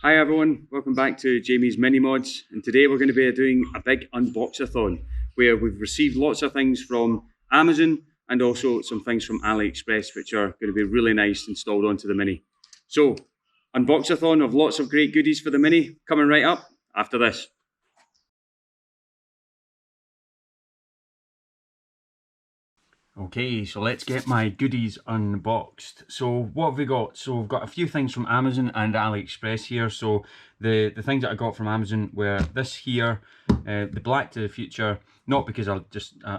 Hi everyone, welcome back to Jamie's Mini Mods, and today we're going to be doing a big unboxathon where we've received lots of things from Amazon and also some things from AliExpress which are going to be really nice installed onto the Mini. So, unboxathon of lots of great goodies for the Mini coming right up after this. Okay, so let's get my goodies unboxed. So what have we got? So we've got a few things from Amazon and AliExpress here. So the things that I got from Amazon were this here, the Black to the Future, not because I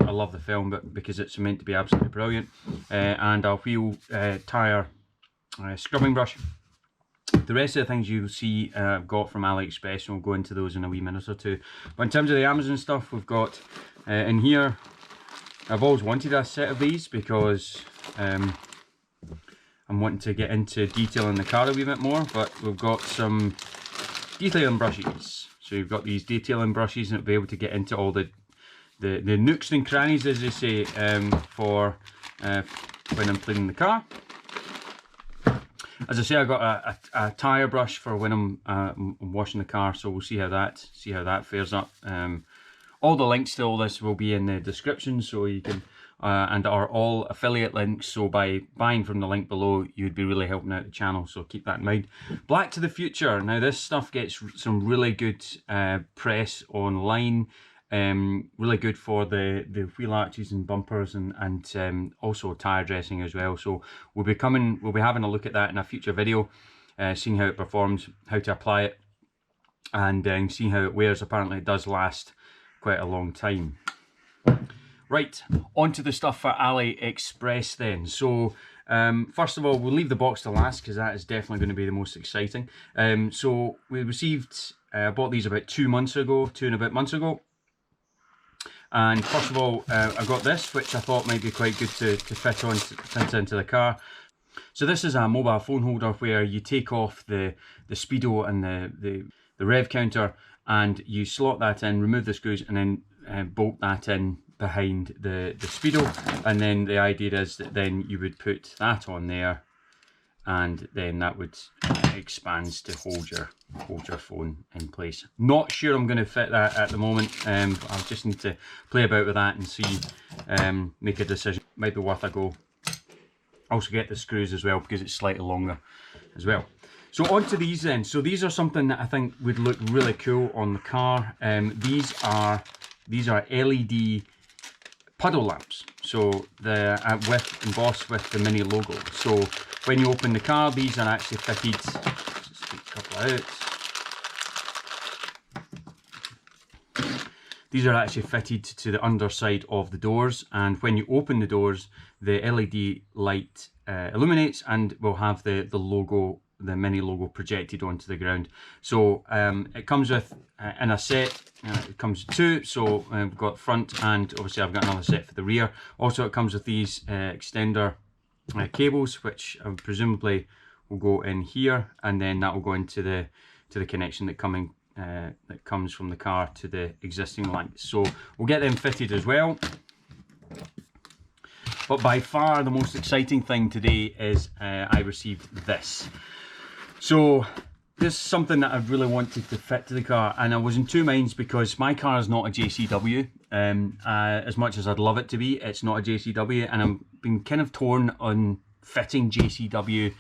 love the film, but because it's meant to be absolutely brilliant, and a wheel tire scrubbing brush. The rest of the things you'll see I've got from AliExpress, and we'll go into those in a wee minute or two. But in terms of the Amazon stuff, we've got in here, I've always wanted a set of these because I'm wanting to get into detailing the car a wee bit more, but we've got some detailing brushes. So you've got these detailing brushes and it'll be able to get into all the nooks and crannies, as they say, for when I'm cleaning the car. As I say, I got a tyre brush for when I'm washing the car, so we'll see how that fares up. All the links to all this will be in the description, so you can, and are all affiliate links, so by buying from the link below, you'd be really helping out the channel, so keep that in mind. Black to the Future. Now this stuff gets some really good press online, really good for the wheel arches and bumpers and also tyre dressing as well. So we'll be having a look at that in a future video, seeing how it performs, how to apply it, and seeing how it wears. Apparently it does last quite a long time. Right, onto the stuff for AliExpress then. So first of all, we'll leave the box to last because that is definitely going to be the most exciting. So we received, I bought these about 2 and a bit months ago. And first of all, I got this, which I thought might be quite good to fit into the car. So this is a mobile phone holder where you take off the speedo and the rev counter, and you slot that in, remove the screws, and then bolt that in behind the speedo. And then the idea is that then you would put that on there, and then that would expands to hold your phone in place. Not sure I'm going to fit that at the moment. I just need to play about with that and see, make a decision. Might be worth a go. Also get the screws as well because it's slightly longer as well. So on to these then. So these are something that I think would look really cool on the car. These are LED puddle lamps. So they're embossed with the Mini logo. So when you open the car, these are actually fitted. Just take a couple out. These are actually fitted to the underside of the doors, and when you open the doors, the LED light illuminates and will have the logo, the Mini logo, projected onto the ground. So it comes with in a set. It comes with two. So we've got front, and obviously I've got another set for the rear. Also, it comes with these extender cables, which presumably will go in here, and then that will go into the connection that comes from the car to the existing lights. So we'll get them fitted as well. But by far the most exciting thing today is I received this. So this is something that I really wanted to fit to the car, and I was in two minds because my car is not a JCW. As much as I'd love it to be, it's not a JCW, and I'm been kind of torn on fitting JCW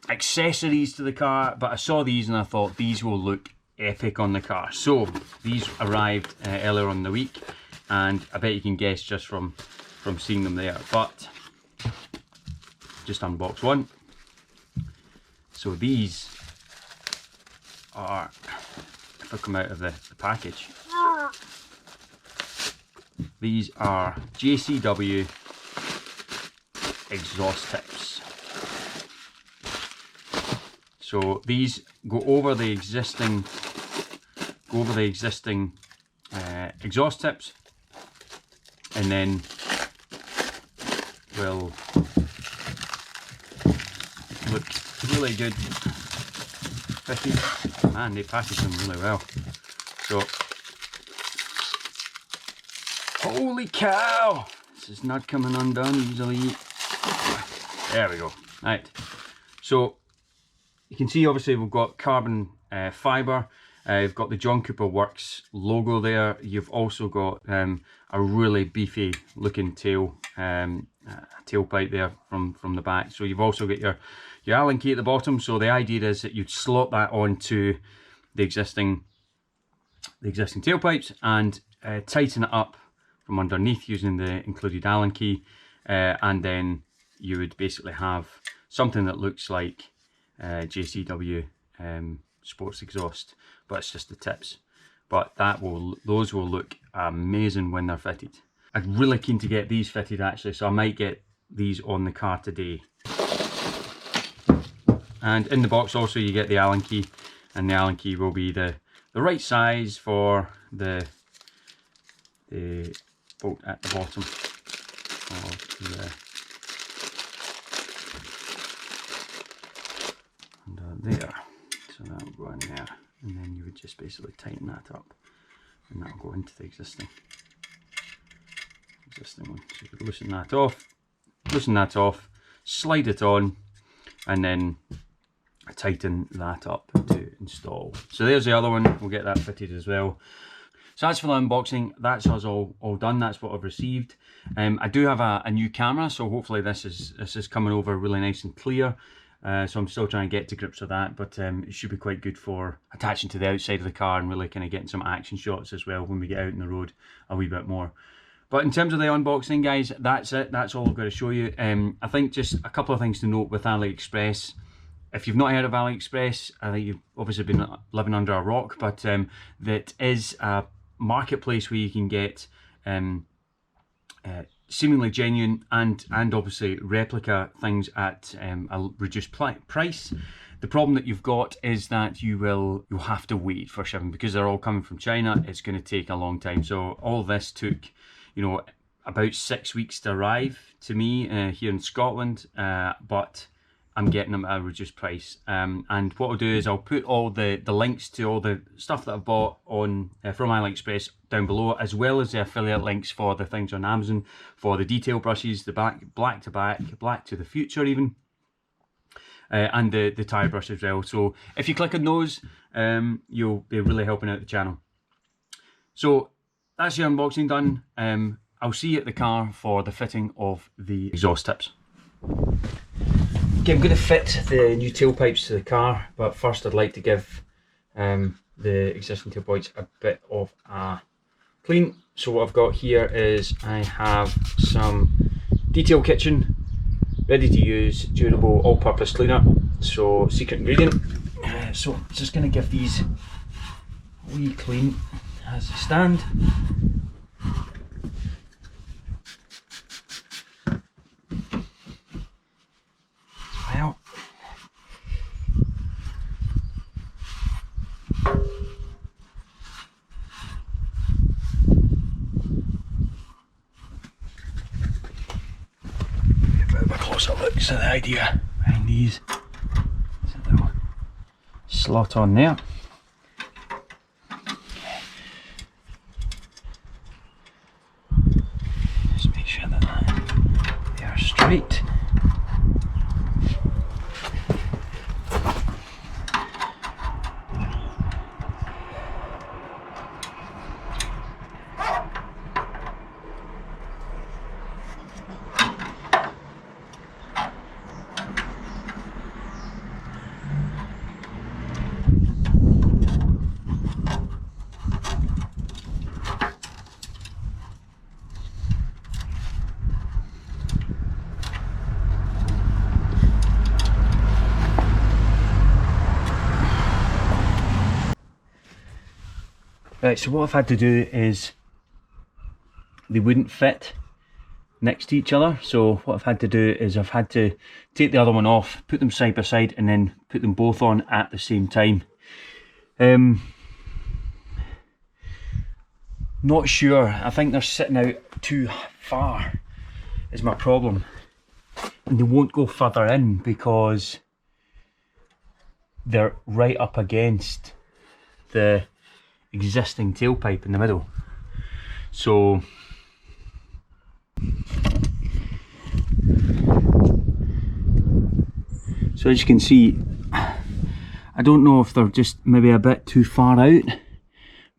accessories to the car. But I saw these and I thought these will look epic on the car. So these arrived earlier on in the week, and I bet you can guess just from seeing them there. But just unbox one. So these are, if I come out of the package, these are JCW exhaust tips. So these go over the existing exhaust tips, and then will look really good fitted. Man, they package them really well. So holy cow, this is not coming undone easily. There we go. Right, so you can see obviously we've got carbon fibre. You've got the John Cooper Works logo there. You've also got a really beefy looking tailpipe there from the back. So you've also got your Allen key at the bottom. So the idea is that you'd slot that onto the existing tailpipes and tighten it up from underneath using the included Allen key, and then you would basically have something that looks like JCW sports exhaust, but it's just the tips. But those will look amazing when they're fitted. I'm really keen to get these fitted actually, so I might get these on the car today. And in the box also you get the Allen key, and the Allen key will be the right size for the bolt at the bottom of there. So that will go in there, and then you would just basically tighten that up, and that will go into the existing one. So you could loosen that off, slide it on, and then tighten that up to install. So there's the other one, we'll get that fitted as well. So as for the unboxing, that's us all done. That's what I've received. I do have a new camera, so hopefully this is coming over really nice and clear. So I'm still trying to get to grips with that, but it should be quite good for attaching to the outside of the car and really kind of getting some action shots as well when we get out on the road a wee bit more. But in terms of the unboxing, guys, that's it. That's all I've got to show you. I think just a couple of things to note with AliExpress. If you've not heard of AliExpress, I think you've obviously been living under a rock, but that is a marketplace where you can get seemingly genuine and obviously replica things at a reduced price. The problem that you've got is that you'll have to wait for shipping because they're all coming from China. It's going to take a long time. So all this took, you know, about 6 weeks to arrive to me here in Scotland, but I'm getting them at a reduced price. And what I'll do is I'll put all the links to all the stuff that I've bought on from AliExpress down below, as well as the affiliate links for the things on Amazon, for the detail brushes, the black to back, black to the future even, and the tyre brush as well. So if you click on those, you'll be really helping out the channel. So that's your unboxing done. I'll see you at the car for the fitting of the exhaust tips. Okay, I'm going to fit the new tailpipes to the car, but first I'd like to give the existing tailpipes a bit of a clean. So what I've got here is I have some Detail Kitchen ready to use durable all-purpose cleaner, so secret ingredient. So I'm just going to give these a wee clean as they stand. Well, a bit of a closer look. So the idea behind these is a little slot on there. Just make sure that they are straight. Right, so what I've had to do is they wouldn't fit next to each other. So what I've had to do is I've had to take the other one off, put them side by side, and then put them both on at the same time. Not sure. I think they're sitting out too far is my problem. And they won't go further in because they're right up against the existing tailpipe in the middle. So as you can see, I don't know if they're just maybe a bit too far out.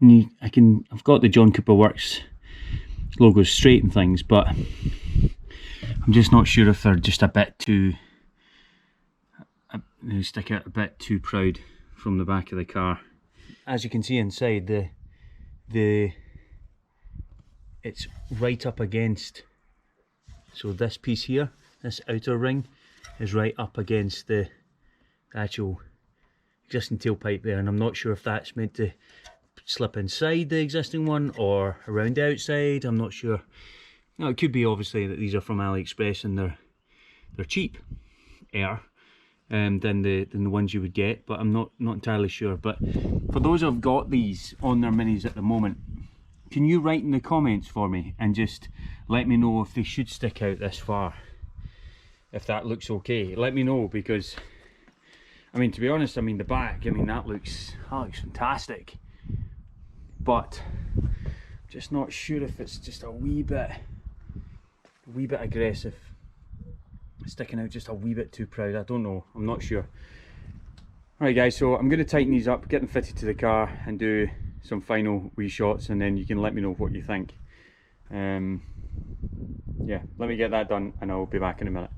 I've got the John Cooper Works logos straight and things, but I'm just not sure if they're just a bit too, they stick out a bit too proud from the back of the car. As you can see inside, it's right up against, so this piece here, this outer ring is right up against the actual existing tailpipe there, and I'm not sure if that's meant to slip inside the existing one or around the outside. I'm not sure. Now it could be obviously that these are from AliExpress and they're cheap than the ones you would get, but I'm not entirely sure. But for those who've got these on their Minis at the moment, can you write in the comments for me and just let me know if they should stick out this far, if that looks okay. Let me know, because I mean, to be honest, I mean the back, I mean that looks fantastic, but I'm just not sure if it's just a wee bit aggressive, sticking out just a wee bit too proud. I don't know, I'm not sure. Alright guys, so I'm going to tighten these up, get them fitted to the car and do some final wee shots, and then you can let me know what you think. Yeah, let me get that done and I'll be back in a minute.